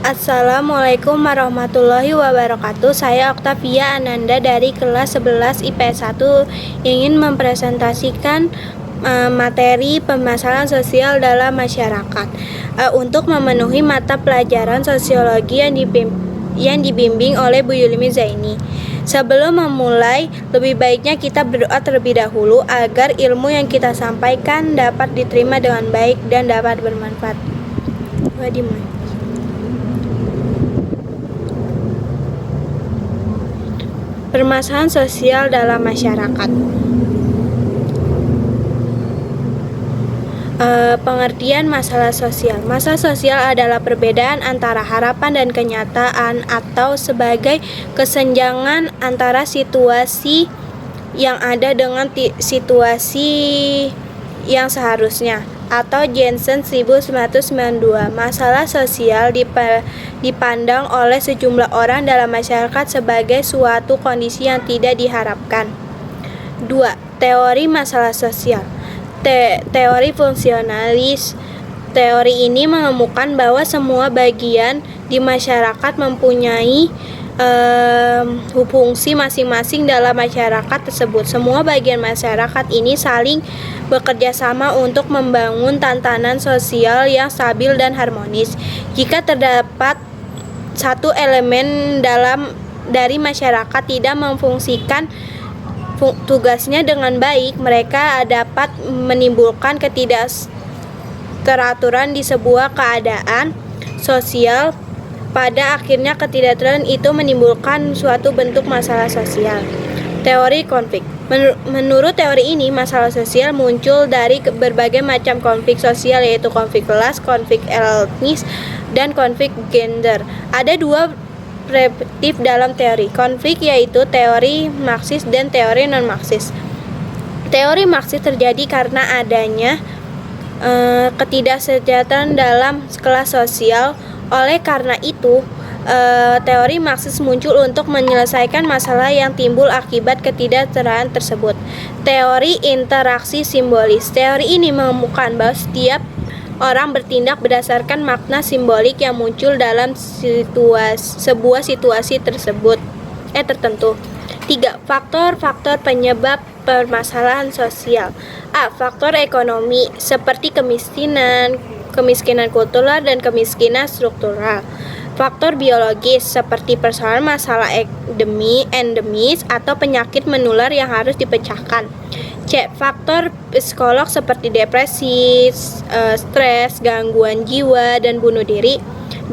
Assalamualaikum warahmatullahi wabarakatuh. Saya Oktavia Ananda dari kelas 11 IPS 1 ingin mempresentasikan materi permasalahan sosial dalam masyarakat untuk memenuhi mata pelajaran sosiologi yang dibimbing oleh Bu Yulimi Zaini. Sebelum memulai, lebih baiknya kita berdoa terlebih dahulu agar ilmu yang kita sampaikan dapat diterima dengan baik dan dapat bermanfaat. Permasalahan sosial dalam masyarakat. Pengertian masalah sosial. Masalah sosial adalah perbedaan antara harapan dan kenyataan atau sebagai kesenjangan antara situasi yang ada dengan situasi yang seharusnya. Atau Jensen 1992. Masalah sosial dipandang oleh sejumlah orang dalam masyarakat sebagai suatu kondisi yang tidak diharapkan. 2. Teori masalah sosial. Teori fungsionalis. Teori ini mengemukakan bahwa semua bagian di masyarakat mempunyai fungsi masing-masing dalam masyarakat tersebut. Semua bagian masyarakat ini saling bekerja sama untuk membangun tatanan sosial yang stabil dan harmonis. Jika terdapat satu elemen dari masyarakat tidak memfungsikan tugasnya dengan baik, mereka dapat menimbulkan ketidakteraturan di sebuah keadaan sosial. Pada akhirnya ketidakteraturan itu menimbulkan suatu bentuk masalah sosial. Teori konflik. Menurut teori ini, masalah sosial muncul dari berbagai macam konflik sosial, yaitu konflik kelas, konflik etnis, dan konflik gender. Ada dua perspektif dalam teori konflik, yaitu teori Marxis dan teori non-Marxis. Teori Marxis terjadi karena adanya ketidaksejahteraan dalam kelas sosial. Oleh karena itu, teori Marxis muncul untuk menyelesaikan masalah yang timbul akibat ketidaksetaraan tersebut. Teori interaksi simbolis. Teori ini mengemukakan bahwa setiap orang bertindak berdasarkan makna simbolik yang muncul dalam sebuah situasi tertentu. 3. Faktor-faktor penyebab permasalahan sosial. A. Faktor ekonomi seperti kemiskinan kultural dan kemiskinan struktural. Faktor biologis seperti persoalan masalah endemis atau penyakit menular yang harus dipecahkan. C. Faktor psikolog seperti depresi, stres, gangguan jiwa, dan bunuh diri.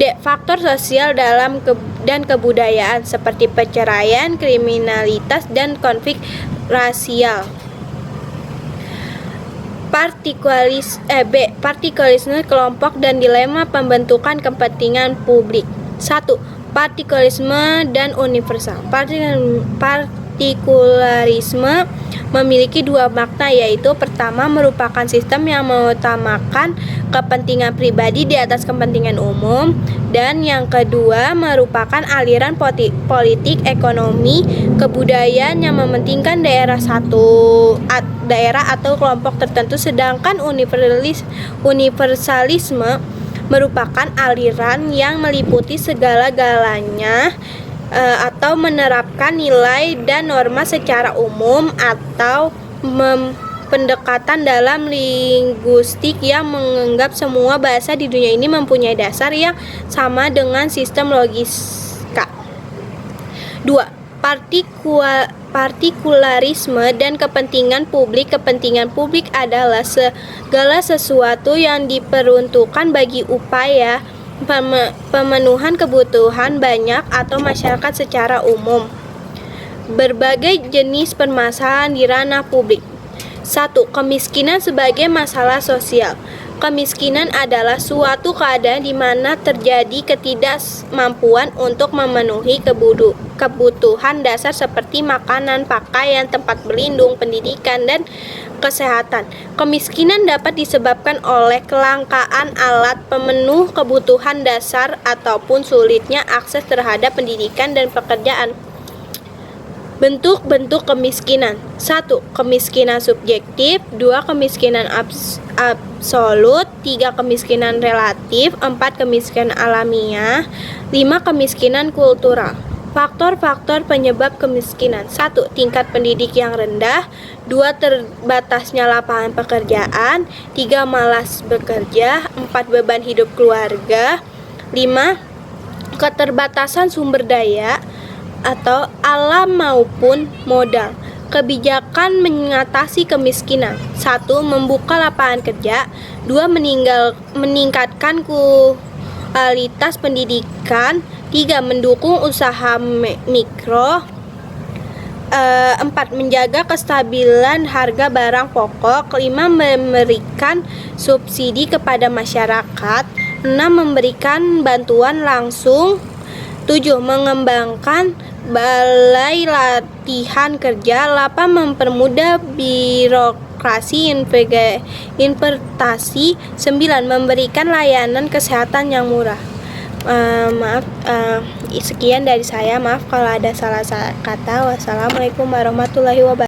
D. Faktor sosial dan kebudayaan seperti perceraian, kriminalitas, dan konflik rasial. Partikularisme kelompok dan dilema pembentukan kepentingan publik. 1. Partikularisme dan universal. Partikularisme memiliki dua makna, yaitu pertama merupakan sistem yang mengutamakan kepentingan pribadi di atas kepentingan umum, dan yang kedua merupakan aliran politik, ekonomi, kebudayaan yang mementingkan daerah atau kelompok tertentu. Sedangkan universalisme merupakan aliran yang meliputi segala-galanya atau menerapkan nilai dan norma secara umum, atau pendekatan dalam linguistik yang menganggap semua bahasa di dunia ini mempunyai dasar yang sama dengan sistem logika. 2. Partikularisme dan kepentingan publik. Kepentingan publik adalah segala sesuatu yang diperuntukkan bagi upaya pemenuhan kebutuhan banyak atau masyarakat secara umum. Berbagai jenis permasalahan di ranah publik. 1. Kemiskinan sebagai masalah sosial. Kemiskinan adalah suatu keadaan di mana terjadi ketidakmampuan untuk memenuhi kebutuhan dasar seperti makanan, pakaian, tempat berlindung, pendidikan, dan kesehatan. Kemiskinan dapat disebabkan oleh kelangkaan alat pemenuh kebutuhan dasar ataupun sulitnya akses terhadap pendidikan dan pekerjaan. Bentuk-bentuk kemiskinan. 1. Kemiskinan subjektif. 2. Kemiskinan absolut. 3. Kemiskinan relatif. 4. Kemiskinan alamiah. 5. Kemiskinan kultural. Faktor-faktor penyebab kemiskinan. 1. Tingkat pendidik yang rendah. 2. Terbatasnya lapangan pekerjaan. 3. Malas bekerja. 4. Beban hidup keluarga. 5. Keterbatasan sumber daya atau alam maupun modal. Kebijakan mengatasi kemiskinan. 1. Membuka lapangan kerja. 2. Meningkatkan kualitas pendidikan. 3. Mendukung usaha mikro. 4. Menjaga kestabilan harga barang pokok. 5. Memberikan subsidi kepada masyarakat. 6. Memberikan bantuan langsung. 7. Mengembangkan balai latihan kerja. 8. Mempermudah birokrasi investasi. 9. Memberikan layanan kesehatan yang murah. Sekian dari saya. Maaf kalau ada salah kata. Wassalamualaikum warahmatullahi wabarakatuh.